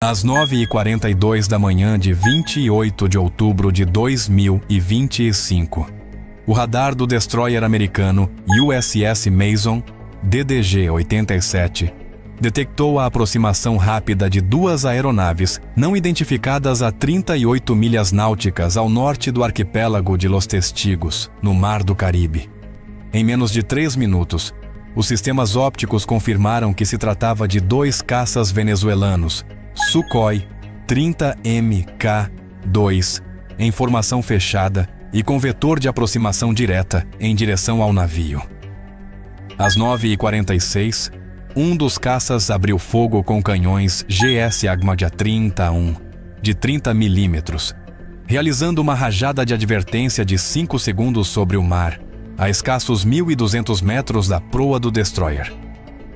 Às 9h42 da manhã de 28 de outubro de 2025, o radar do destroyer americano USS Mason, DDG-87, detectou a aproximação rápida de duas aeronaves não identificadas a 38 milhas náuticas ao norte do arquipélago de Los Testigos, no Mar do Caribe. Em menos de 3 minutos, os sistemas ópticos confirmaram que se tratava de 2 caças venezuelanos, Sukhoi 30MK-2, em formação fechada e com vetor de aproximação direta em direção ao navio. Às 9h46, um dos caças abriu fogo com canhões GS Agmadia 30-1 de 30 milímetros, realizando uma rajada de advertência de 5 segundos sobre o mar, a escassos 1.200 metros da proa do destroyer.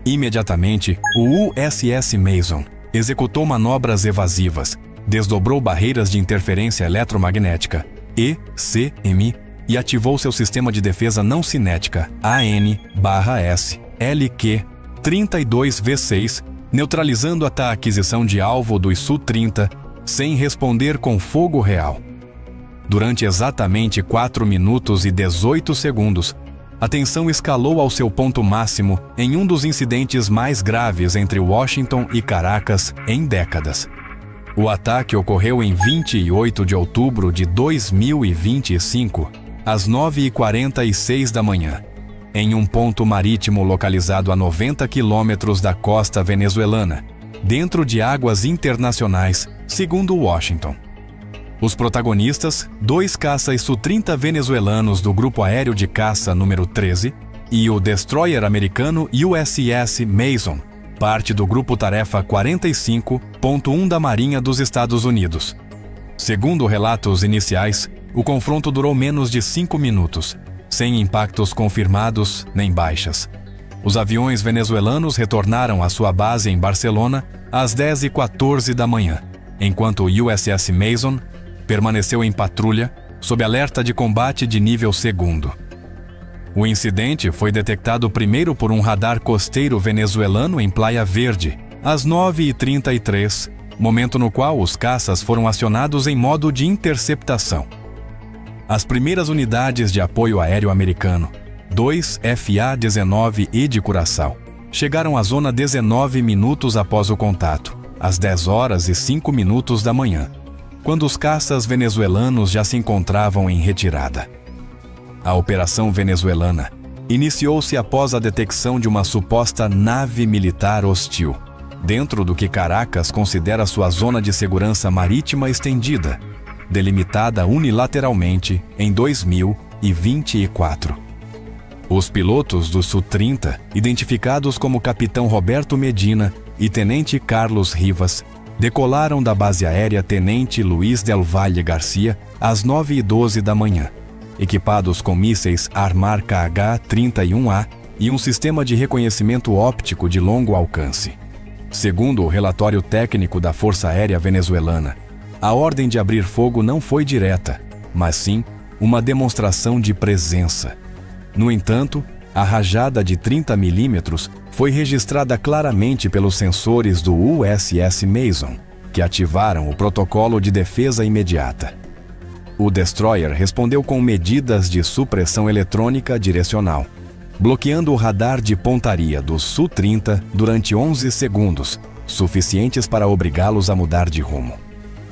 Imediatamente, o USS Mason executou manobras evasivas, desdobrou barreiras de interferência eletromagnética, ECM, e ativou seu sistema de defesa não cinética, AN/S, LQ-32V6, neutralizando a aquisição de alvo dos Su-30, sem responder com fogo real. Durante exatamente 4 minutos e 18 segundos, a tensão escalou ao seu ponto máximo em um dos incidentes mais graves entre Washington e Caracas em décadas. O ataque ocorreu em 28 de outubro de 2025, às 9h46 da manhã, em um ponto marítimo localizado a 90 quilômetros da costa venezuelana, dentro de águas internacionais, segundo Washington. Os protagonistas, 2 caças Su-30 venezuelanos do Grupo Aéreo de Caça número 13 e o destroyer americano USS Mason, parte do Grupo Tarefa 45.1 da Marinha dos Estados Unidos. Segundo relatos iniciais, o confronto durou menos de 5 minutos, sem impactos confirmados nem baixas. Os aviões venezuelanos retornaram à sua base em Barcelona às 10h14 da manhã, enquanto o USS Mason permaneceu em patrulha, sob alerta de combate de nível 2º. O incidente foi detectado primeiro por um radar costeiro venezuelano em Playa Verde, às 9h33, momento no qual os caças foram acionados em modo de interceptação. As primeiras unidades de apoio aéreo americano, 2 FA-19E de Curaçao, chegaram à zona 19 minutos após o contato, às 10h05 da manhã, quando os caças venezuelanos já se encontravam em retirada. A operação venezuelana iniciou-se após a detecção de uma suposta nave militar hostil, dentro do que Caracas considera sua zona de segurança marítima estendida, delimitada unilateralmente em 2024. Os pilotos do Su-30, identificados como Capitão Roberto Medina e Tenente Carlos Rivas, decolaram da base aérea Tenente Luiz Del Valle Garcia às 9h12 da manhã, equipados com mísseis Armar KH-31A e um sistema de reconhecimento óptico de longo alcance. Segundo o relatório técnico da Força Aérea Venezuelana, a ordem de abrir fogo não foi direta, mas sim uma demonstração de presença. No entanto, a rajada de 30 milímetros foi registrada claramente pelos sensores do USS Mason, que ativaram o protocolo de defesa imediata. O destroyer respondeu com medidas de supressão eletrônica direcional, bloqueando o radar de pontaria do Su-30 durante 11 segundos, suficientes para obrigá-los a mudar de rumo.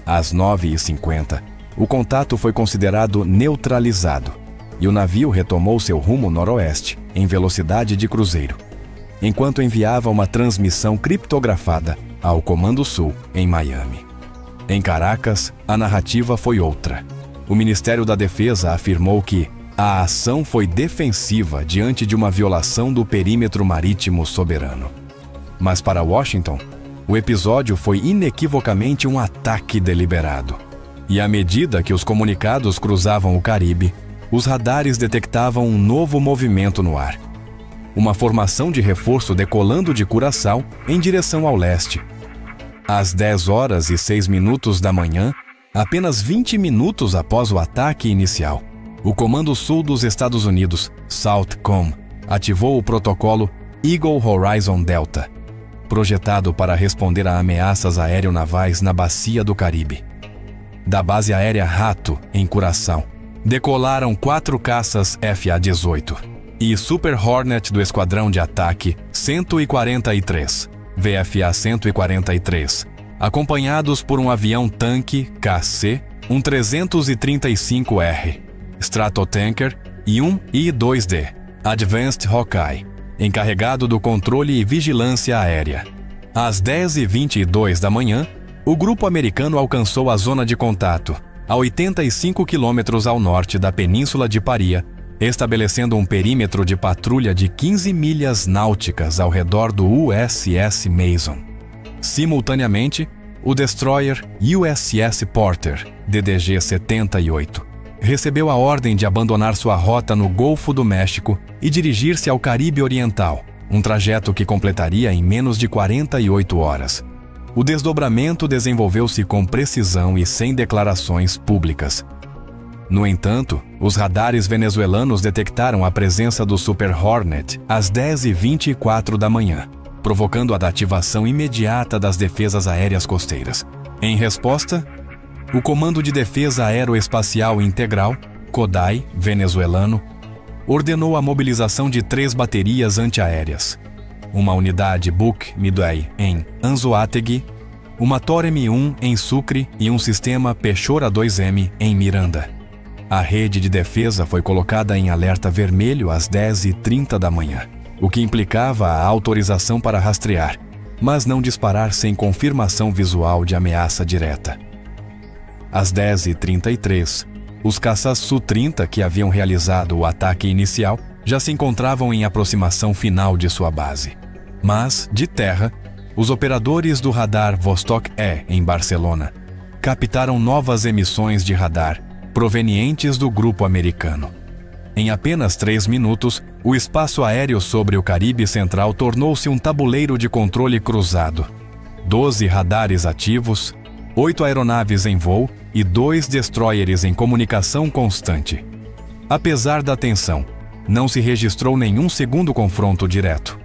Às 9h50, o contato foi considerado neutralizado e o navio retomou seu rumo noroeste, em velocidade de cruzeiro, enquanto enviava uma transmissão criptografada ao Comando Sul, em Miami. Em Caracas, a narrativa foi outra. O Ministério da Defesa afirmou que a ação foi defensiva diante de uma violação do perímetro marítimo soberano. Mas para Washington, o episódio foi inequivocamente um ataque deliberado. E à medida que os comunicados cruzavam o Caribe, os radares detectavam um novo movimento no ar. Uma formação de reforço decolando de Curaçao em direção ao leste. Às 10h06 da manhã, apenas 20 minutos após o ataque inicial, o Comando Sul dos Estados Unidos, SOUTHCOM, ativou o protocolo Eagle Horizon Delta. projetado para responder a ameaças aeronavais na Bacia do Caribe. Da base aérea Rato, em Curaçao, decolaram 4 caças FA-18 e Super Hornet do Esquadrão de Ataque 143, VFA-143, acompanhados por um avião-tanque KC, um 335R, Stratotanker e um I-2D, Advanced Hawkeye, encarregado do controle e vigilância aérea. Às 10h22 da manhã, o grupo americano alcançou a zona de contato, a 85 quilômetros ao norte da Península de Paria, estabelecendo um perímetro de patrulha de 15 milhas náuticas ao redor do USS Mason. Simultaneamente, o destroyer USS Porter, DDG-78, recebeu a ordem de abandonar sua rota no Golfo do México e dirigir-se ao Caribe Oriental, um trajeto que completaria em menos de 48 horas. O desdobramento desenvolveu-se com precisão e sem declarações públicas. No entanto, os radares venezuelanos detectaram a presença do Super Hornet às 10h24 da manhã, provocando a ativação imediata das defesas aéreas costeiras. Em resposta, o Comando de Defesa Aeroespacial Integral, CODAI, venezuelano, ordenou a mobilização de 3 baterias antiaéreas, uma unidade Buk Midway em Anzoátegui, uma TOR-M1 em Sucre e um sistema Pechora 2M em Miranda. A rede de defesa foi colocada em alerta vermelho às 10h30 da manhã, o que implicava a autorização para rastrear, mas não disparar sem confirmação visual de ameaça direta. Às 10h33, os caças Su-30 que haviam realizado o ataque inicial já se encontravam em aproximação final de sua base. Mas, de terra, os operadores do radar Vostok-E, em Barcelona, captaram novas emissões de radar provenientes do grupo americano. Em apenas 3 minutos, o espaço aéreo sobre o Caribe Central tornou-se um tabuleiro de controle cruzado. 12 radares ativos, 8 aeronaves em voo e 2 destroyers em comunicação constante. Apesar da tensão, não se registrou nenhum segundo confronto direto.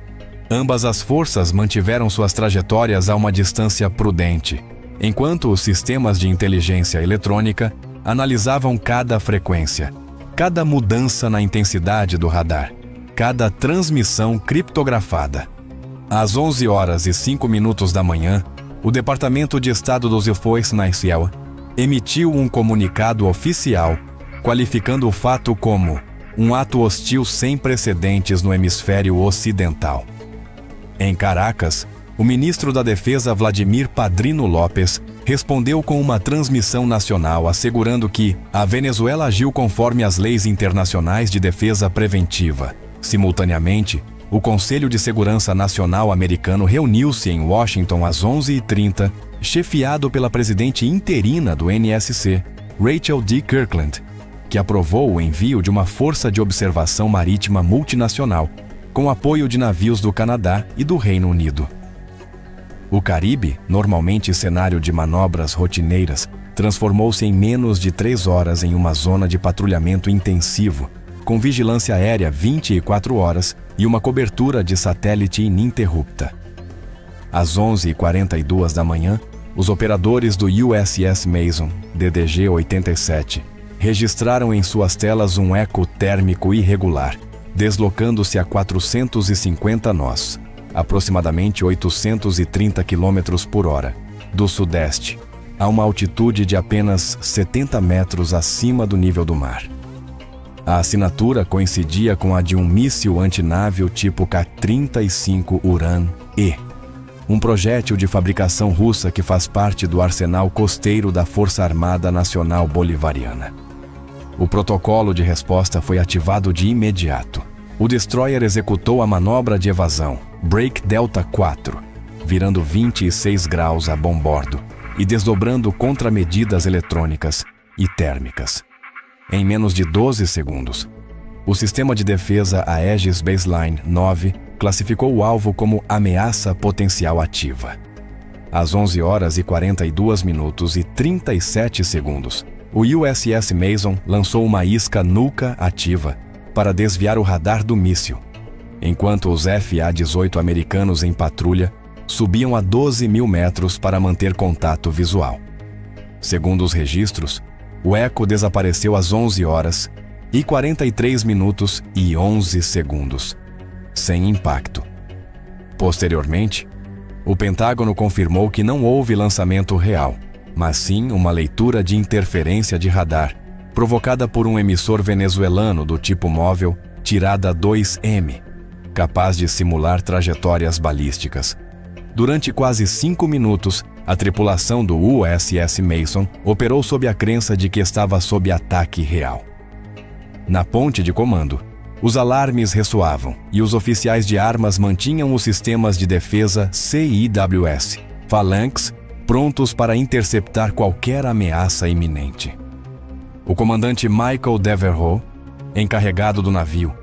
Ambas as forças mantiveram suas trajetórias a uma distância prudente, enquanto os sistemas de inteligência eletrônica analisavam cada frequência, cada mudança na intensidade do radar, cada transmissão criptografada. Às 11h05 da manhã, o Departamento de Estado dos Estados Unidos emitiu um comunicado oficial qualificando o fato como um ato hostil sem precedentes no hemisfério ocidental. Em Caracas, o ministro da Defesa Vladimir Padrino Lopes respondeu com uma transmissão nacional assegurando que a Venezuela agiu conforme as leis internacionais de defesa preventiva. Simultaneamente, o Conselho de Segurança Nacional americano reuniu-se em Washington às 11h30, chefiado pela presidente interina do NSC, Rachel D. Kirkland, que aprovou o envio de uma força de observação marítima multinacional, com apoio de navios do Canadá e do Reino Unido. O Caribe, normalmente cenário de manobras rotineiras, transformou-se em menos de 3 horas em uma zona de patrulhamento intensivo, com vigilância aérea 24 horas e uma cobertura de satélite ininterrupta. Às 11h42 da manhã, os operadores do USS Mason, DDG-87, registraram em suas telas um eco térmico irregular, deslocando-se a 450 nós, aproximadamente 830 km por hora, do sudeste, a uma altitude de apenas 70 metros acima do nível do mar. A assinatura coincidia com a de um míssil antinávio tipo K-35 Uran-E, um projétil de fabricação russa que faz parte do arsenal costeiro da Força Armada Nacional Bolivariana. O protocolo de resposta foi ativado de imediato. O destroyer executou a manobra de evasão, Break Delta 4, virando 26 graus a bombordo e desdobrando contramedidas eletrônicas e térmicas. Em menos de 12 segundos, o sistema de defesa Aegis Baseline 9 classificou o alvo como ameaça potencial ativa. Às 11h42 e 37 segundos, o USS Mason lançou uma isca Nuka ativa para desviar o radar do míssil, enquanto os FA-18 americanos em patrulha subiam a 12.000 metros para manter contato visual. Segundo os registros, o Echo desapareceu às 11 horas e 43 minutos e 11 segundos, sem impacto. Posteriormente, o Pentágono confirmou que não houve lançamento real, mas sim uma leitura de interferência de radar, provocada por um emissor venezuelano do tipo móvel Tirada 2M, capaz de simular trajetórias balísticas. Durante quase 5 minutos, a tripulação do USS Mason operou sob a crença de que estava sob ataque real. Na ponte de comando, os alarmes ressoavam e os oficiais de armas mantinham os sistemas de defesa CIWS, Phalanx, prontos para interceptar qualquer ameaça iminente. O comandante Michael Devereux, encarregado do navio,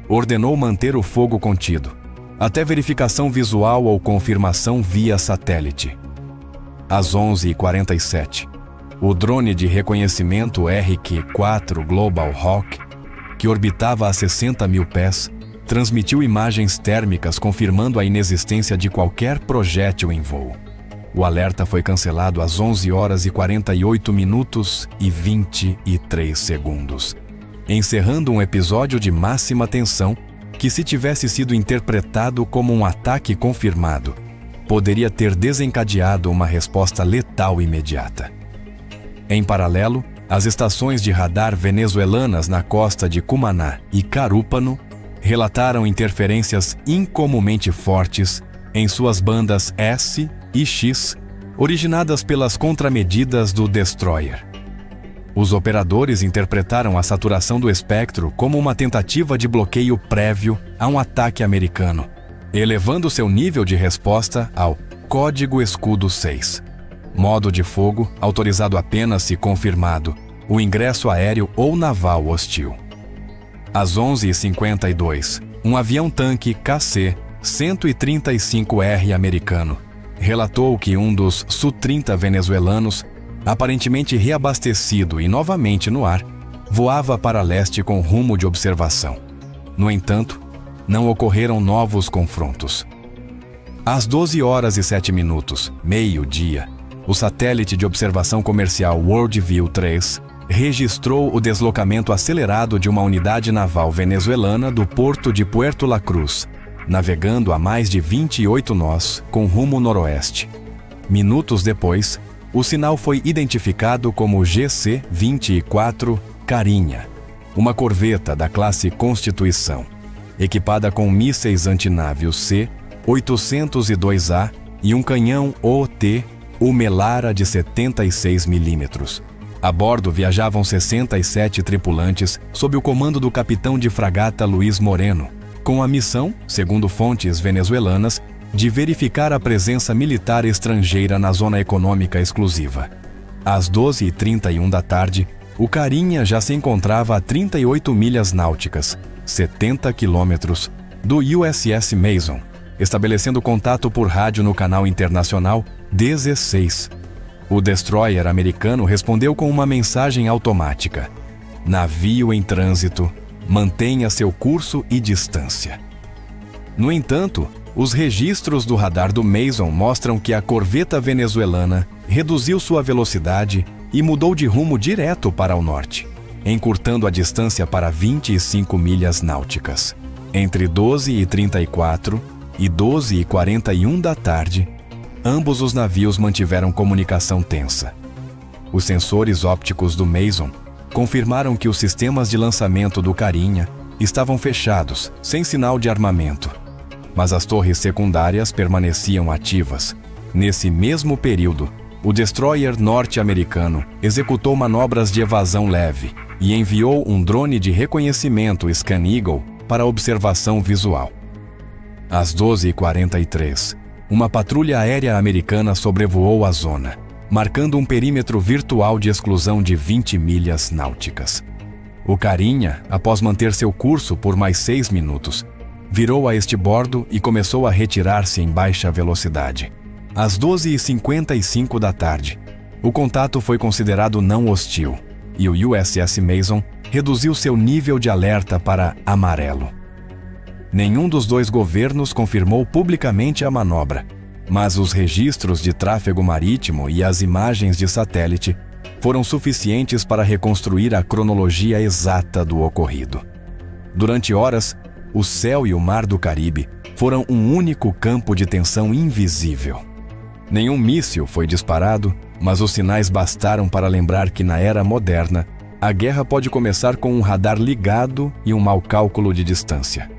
ordenou manter o fogo contido, até verificação visual ou confirmação via satélite. Às 11h47, o drone de reconhecimento RQ-4 Global Hawk, que orbitava a 60.000 pés, transmitiu imagens térmicas confirmando a inexistência de qualquer projétil em voo. O alerta foi cancelado às 11 horas e 48 minutos e 23 segundos, encerrando um episódio de máxima tensão que, se tivesse sido interpretado como um ataque confirmado, poderia ter desencadeado uma resposta letal imediata. Em paralelo, as estações de radar venezuelanas na costa de Cumaná e Carúpano relataram interferências incomumente fortes em suas bandas S e X, originadas pelas contramedidas do destroyer. Os operadores interpretaram a saturação do espectro como uma tentativa de bloqueio prévio a um ataque americano, elevando seu nível de resposta ao Código Escudo 6. Modo de fogo autorizado apenas se confirmado o ingresso aéreo ou naval hostil. Às 11h52, um avião-tanque KC-135R americano relatou que um dos Su-30 venezuelanos, aparentemente reabastecido e novamente no ar, voava para leste com rumo de observação. No entanto, não ocorreram novos confrontos. Às 12 horas e 7 minutos, meio-dia, o satélite de observação comercial Worldview 3 registrou o deslocamento acelerado de uma unidade naval venezuelana do porto de Puerto La Cruz, navegando a mais de 28 nós com rumo noroeste. Minutos depois, o sinal foi identificado como GC-24 Carinha, uma corveta da classe Constituição, equipada com mísseis antinávios C-802A e um canhão OT Melara de 76 milímetros. A bordo viajavam 67 tripulantes sob o comando do capitão de fragata Luiz Moreno, com a missão, segundo fontes venezuelanas, de verificar a presença militar estrangeira na zona econômica exclusiva. Às 12h31 da tarde, o Carinha já se encontrava a 38 milhas náuticas, 70 quilômetros, do USS Mason, estabelecendo contato por rádio no canal internacional 16. O destroyer americano respondeu com uma mensagem automática: "Navio em trânsito, mantenha seu curso e distância." No entanto, os registros do radar do Mason mostram que a corveta venezuelana reduziu sua velocidade e mudou de rumo direto para o norte, encurtando a distância para 25 milhas náuticas. Entre 12h34 e 12h41 da tarde, ambos os navios mantiveram comunicação tensa. Os sensores ópticos do Mason confirmaram que os sistemas de lançamento do Carinha estavam fechados, sem sinal de armamento, mas as torres secundárias permaneciam ativas. Nesse mesmo período, o destroyer norte-americano executou manobras de evasão leve e enviou um drone de reconhecimento Scan Eagle para observação visual. Às 12h43, uma patrulha aérea americana sobrevoou a zona, marcando um perímetro virtual de exclusão de 20 milhas náuticas. O Carinha, após manter seu curso por mais 6 minutos, virou a este bordo e começou a retirar-se em baixa velocidade. Às 12h55 da tarde, o contato foi considerado não hostil e o USS Mason reduziu seu nível de alerta para amarelo. Nenhum dos dois governos confirmou publicamente a manobra, mas os registros de tráfego marítimo e as imagens de satélite foram suficientes para reconstruir a cronologia exata do ocorrido. Durante horas, o céu e o mar do Caribe foram um único campo de tensão invisível. Nenhum míssil foi disparado, mas os sinais bastaram para lembrar que na era moderna, a guerra pode começar com um radar ligado e um mau cálculo de distância.